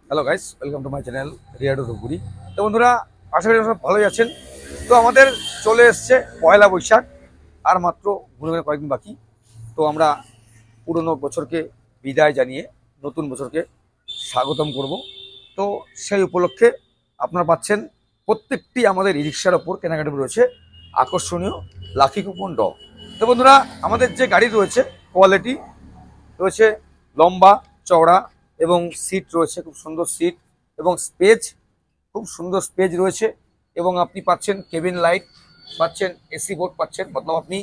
Hello guys, welcome to my channel রিয়াডো ধুপগুড়ি। তো বন্ধুরা, আশা করি সব ভালোই আছেন। তো আমাদের চলে এসছে পয়লা বৈশাখ, আর মাত্র গুনে কয়েকদিন বাকি। তো আমরা পুরনো বছরকে বিদায় জানিয়ে নতুন বছরকে স্বাগতম করব। তো সেই উপলক্ষে আপনারা পাচ্ছেন প্রত্যেকটি আমাদের ই রিক্সার ওপর কেনাকাটি রয়েছে আকর্ষণীয় লাকি কুপন ড। তো বন্ধুরা, আমাদের যে গাড়ি রয়েছে কোয়ালিটি রয়েছে, লম্বা চওড়া এবং সিট রয়েছে খুব সুন্দর সিট, এবং স্পেস খুব সুন্দর স্পেস রয়েছে। এবং আপনি পাচ্ছেন কেবিন লাইট, পাচ্ছেন এসি বোর্ড, পাচ্ছেন মতলব আপনি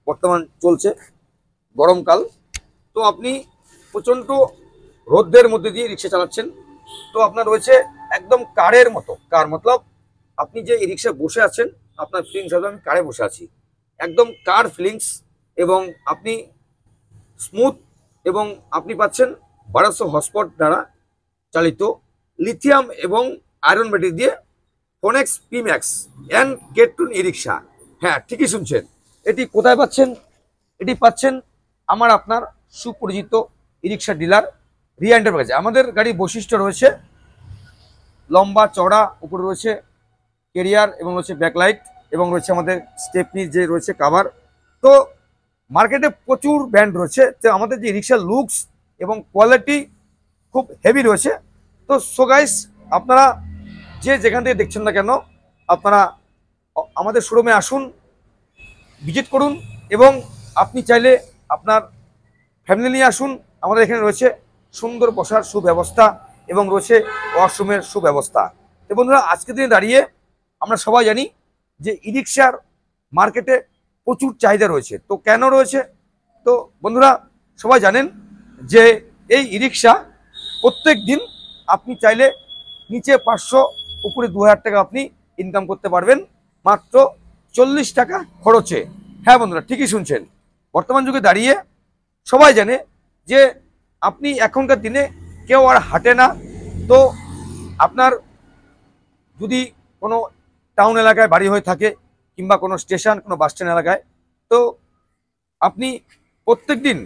বর্তমান চলছে গরমকাল, তো আপনি প্রচণ্ড রোদ্রের মধ্যে দিয়ে রিক্সা চালাচ্ছেন। তো আপনার রয়েছে একদম কারের মতো, কার মতলব আপনি যে এই রিক্সায় বসে আছেন আপনার ফিলিংস হবে আমি কারে বসে আছি, একদম কার ফিলিংস। এবং আপনি স্মুথ, এবং আপনি পাচ্ছেন 1200 হর্সপাওয়ার দ্বারা চালিত লিথিয়াম এবং আয়রন ব্যাটারি দিয়ে ফোনেক্স পিম্যাক্স অ্যান্ড কেট্রন ই রিক্সা। হ্যাঁ, ঠিকই শুনছেন। এটি কোথায় পাচ্ছেন? এটি পাচ্ছেন আমার আপনার সুপরিচিত ই রিক্সা ডিলার রিয়া এন্টারপ্রাইজ। আমাদের গাড়ির বৈশিষ্ট্য রয়েছে লম্বা চওড়া, উপরে রয়েছে কেরিয়ার এবং রয়েছে ব্যাকলাইট, এবং রয়েছে আমাদের স্টেপনি যে রয়েছে কাভার। তো মার্কেটে প্রচুর ব্র্যান্ড রয়েছে, তো আমাদের যে রিক্সার লুকস এবং কোয়ালিটি খুব হেভি রয়েছে। তো সো গাইস, আপনারা যে যেখান থেকে দেখছেন না কেন, আপনারা আমাদের শোরুমে আসুন, ভিজিট করুন, এবং আপনি চাইলে আপনার ফ্যামিলি নিয়ে আসুন। আমাদের এখানে রয়েছে সুন্দর বসার সুব্যবস্থা এবং রয়েছে ওয়াশরুমের সুব্যবস্থা। তো বন্ধুরা, আজকের দিনে দাঁড়িয়ে আমরা সবাই জানি যে ই রিক্সার মার্কেটে প্রচুর চাহিদা রয়েছে। তো কেন রয়েছে? তো বন্ধুরা, সবাই জানেন যে এই ই রিক্সা প্রত্যেক দিন আপনি চাইলে নিচে 500 উপরে 2000 টাকা আপনি ইনকাম করতে পারবেন মাত্র 40 টাকা খরচে। হ্যাঁ বন্ধুরা, ঠিকই শুনছেন। বর্তমান যুগে দাঁড়িয়ে সবাই জানে যে আপনি এখনকার দিনে কেউ আর হাঁটে না। তো আপনার যদি কোনো টাউন এলাকায় বাড়ি হয়ে থাকে, কিংবা কোনো স্টেশন, কোনো বাস স্ট্যান্ড এলাকায়, তো আপনি প্রত্যেক দিন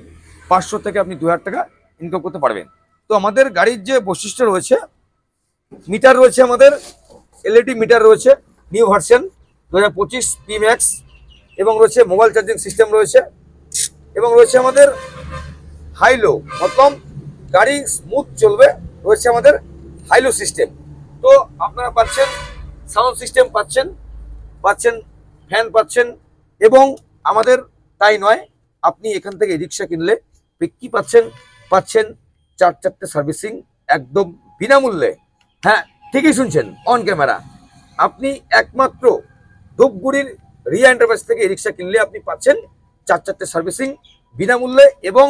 500 থেকে আপনি 2000 টাকা ইনকাম করতে পারবেন। তো আমাদের গাড়ির যে বৈশিষ্ট্য রয়েছে, মিটার রয়েছে আমাদের এলইডি মিটার রয়েছে, নিউ ভার্সন 2025 পিম্যাক্স, এবং রয়েছে মোবাইল চার্জিং সিস্টেম রয়েছে, এবং রয়েছে আমাদের হাইলো, মতলব গাড়ি স্মুথ চলবে, রয়েছে আমাদের হাইলো সিস্টেম। তো আপনারা পাচ্ছেন সাউন্ড সিস্টেম, পাচ্ছেন পাচ্ছেন ফ্যান পাচ্ছেন। এবং আমাদের তাই নয়, আপনি এখান থেকে রিক্সা কিনলে কি পাচ্ছেন? পাচ্ছেন 4 সার্ভিসিং একদম বিনামূল্যে। হ্যাঁ, ঠিকই শুনছেন, অন ক্যামেরা। আপনি একমাত্র ধূপগুড়ির রিয়া এন্টারপ্রাইজ থেকে রিক্সা কিনলে আপনি পাচ্ছেন 4 সার্ভিসিং বিনামূল্যে, এবং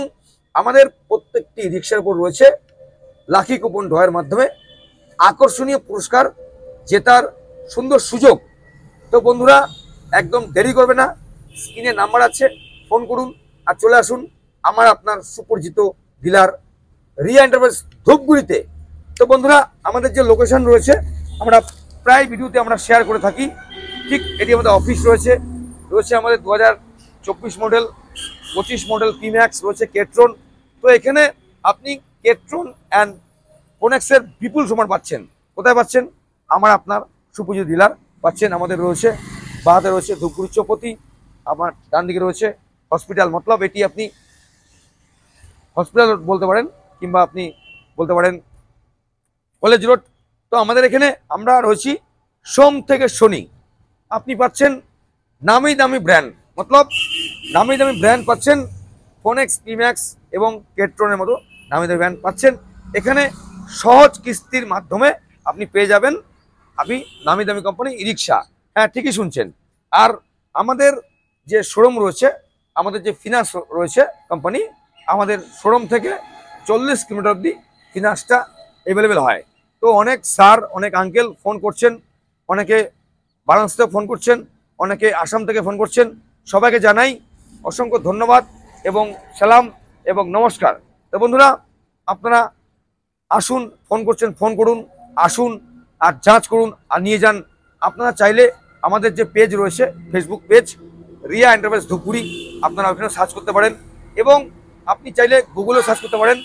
আমাদের প্রত্যেকটি রিক্সার উপর রয়েছে লাকি কুপন ড্রয়ের মাধ্যমে আকর্ষণীয় পুরস্কার জেতার সুন্দর সুযোগ। তো বন্ধুরা, একদম দেরি করবে না, স্ক্রিনে নাম্বার আছে, ফোন করুন আর চলে আসুন আমার আপনার সুপরিচিত ডিলার রিয়া এন্টারপ্রাইজ ধূপগুড়িতে। তো বন্ধুরা, আমাদের যে লোকেশন রয়েছে আমরা প্রায় ভিডিওতে আমরা শেয়ার করে থাকি। ঠিক এটি আমাদের অফিস রয়েছে, রয়েছে আমাদের 2024 মডেল, 25 মডেল পিম্যাক্স, রয়েছে কেট্রন। তো এখানে আপনি কেট্রন অ্যান্ড ফোনেক্সের বিপুল সমান পাচ্ছেন। কোথায় পাচ্ছেন? আমার আপনার সুপরিচিত ডিলার পাচ্ছেন। আমাদের রয়েছে বাহাতে রয়েছে ধূপগুড়ি চৌপতি, আমার ডান দিকে রয়েছে হসপিটাল, মতলব এটি আপনি হসপিটাল বলতে পারেন, কিংবা আপনি বলতে পারেন কলেজ রোড। তো আমাদের এখানে আমরা রয়েছি সোম থেকে শনি। আপনি পাচ্ছেন নামি দামি ব্র্যান্ড, মতলব নামি দামি ব্র্যান্ড পাচ্ছেন, ফোনেক্স পিম্যাক্স এবং কেট্রনের মতো নামি দামি ব্র্যান্ড পাচ্ছেন। এখানে সহজ কিস্তির মাধ্যমে আপনি পেয়ে যাবেন আপনি নামি দামি কোম্পানি ই রিক্সা। হ্যাঁ, ঠিকই শুনছেন। আর আমাদের যে শোরুম রয়েছে, আমাদের যে ফিনান্স রয়েছে কোম্পানি, আমাদের শোরুম থেকে 40 কিলোমিটার অবধি ফিনান্সটা অ্যাভেলেবেল হয়। তো অনেক স্যার, অনেক আঙ্কেল ফোন করছেন, অনেকে বারাণসী থেকে ফোন করছেন, অনেকে আসাম থেকে ফোন করছেন। সবাইকে জানাই অসংখ্য ধন্যবাদ এবং সালাম এবং নমস্কার। তো বন্ধুরা, আপনারা আসুন, ফোন করছেন ফোন করুন, আসুন আর যাচ করুন আর নিয়ে যান। আপনারা চাইলে আমাদের যে পেজ রয়েছে Facebook page Riya enterprise Dhupguri, আপনারা ওখানে সার্চ করতে পারেন, এবং আপনি চাইলে গুগলেও সার্চ করতে পারেন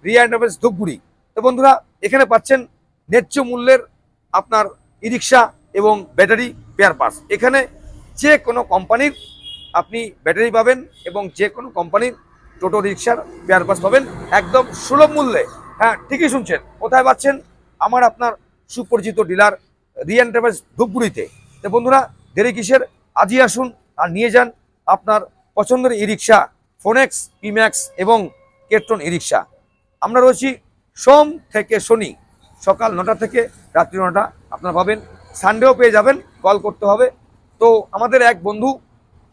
রিয়া এন্টারপ্রাইজ ধূপগুড়ি। তো বন্ধুরা এখানে পাচ্ছেন ন্যায্য মূল্যের আপনার ই রিক্সা এবং ব্যাটারি পেয়ার পার্টস। এখানে যে কোনো কোম্পানির আপনি ব্যাটারি পাবেন এবং যে কোনো কোম্পানির টোটো রিক্সার পেয়ার পার্টস পাবেন একদম সুলভ মূল্যে। হ্যাঁ, ঠিকই শুনছেন। কোথায় পাচ্ছেন? আমার আপনার সুপরিচিত ডিলার রিয়া এন্টারপ্রাইজ ধূপগুড়িতে। তো বন্ধুরা দেরি কিসের, আজই আসুন আর নিয়ে যান আপনার পছন্দের ই রিক্সা ফোনেক্স, পিম্যাক্স এবং কেট্রন ই রিক্সা। আমরা রয়েছি সোম থেকে শনি সকাল 9টা থেকে রাত্রি 9টা আপনারা পাবেন। সানডেও পেয়ে যাবেন, কল করতে হবে। তো আমাদের এক বন্ধু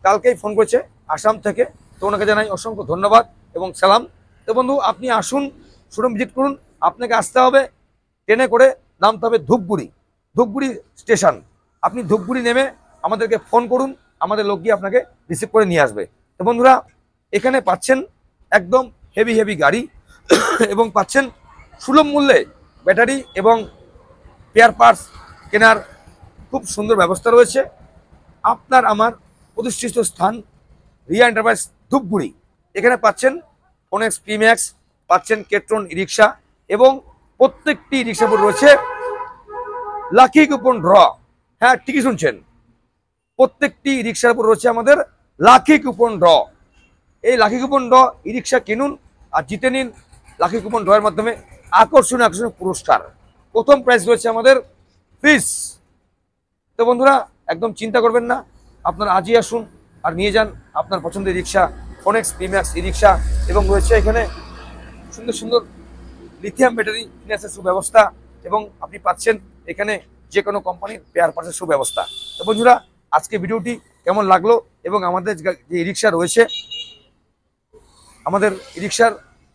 কালকেই ফোন করেছে আসাম থেকে, তো ওনাকে জানাই অসংখ্য ধন্যবাদ এবং সালাম। তো বন্ধু আপনি আসুন, শোরুম ভিজিট করুন। আপনাকে আসতে হবে ট্রেনে করে, নামতে হবে ধূপগুড়ি, ধূপগুড়ি স্টেশন। আপনি ধূপগুড়ি নেমে আমাদেরকে ফোন করুন, আমাদের লোক গিয়ে আপনাকে রিসিভ করে নিয়ে আসবে। তো বন্ধুরা এখানে পাচ্ছেন একদম হেভি হেভি গাড়ি এবং পাচ্ছেন সুলভ মূল্যে ব্যাটারি এবং পেয়ার পার্টস কেনার খুব সুন্দর ব্যবস্থা রয়েছে। আপনার আমার প্রতিষ্ঠিত স্থান রিয়া এন্টারপ্রাইজ ধূপগুড়ি। এখানে পাচ্ছেন ফোনেক্স, পিম্যাক্স, পাচ্ছেন কেট্রন ই রিক্সা এবং প্রত্যেকটি রিক্সার উপর রয়েছে লাকি কুপন ড্র। হ্যাঁ, ঠিকই শুনছেন, প্রত্যেকটি রিক্সার উপর রয়েছে আমাদের লাকি কুপন ড্র। এই লাকি কুপন ড্র ই রিক্সা কিনুন আর জিতে নিন লাকি কুপন ড্রয়ের মাধ্যমে আকর্ষণীয় আকর্ষণীয় পুরস্কার। প্রথম প্রাইজ রয়েছে আমাদের ফিস। তো বন্ধুরা একদম চিন্তা করবেন না, আপনারা আজই আসুন আর নিয়ে যান আপনার পছন্দের রিক্সা ফোনেক্স, পিম্যাক্স ই রিক্সা এবং রয়েছে এখানে সুন্দর সুন্দর লিথিয়াম ব্যাটারি ফিনান্সের সুব্যবস্থা এবং আপনি পাচ্ছেন এখানে যে কোনো কোম্পানির পেয়ার পার্টসের সুব্যবস্থা। তো বন্ধুরা আজকে ভিডিওটি কেমন লাগলো এবং আমাদের যে ই রিক্সা রয়েছে, আমাদের ই রিক্সার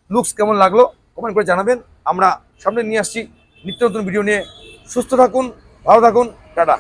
লুকস কেমন লাগলো কমেন্ট করে জানাবেন। আমরা সামনে নিয়ে আসছি নিত্য নতুন ভিডিও নিয়ে। সুস্থ থাকুন, ভালো থাকুন, টাটা।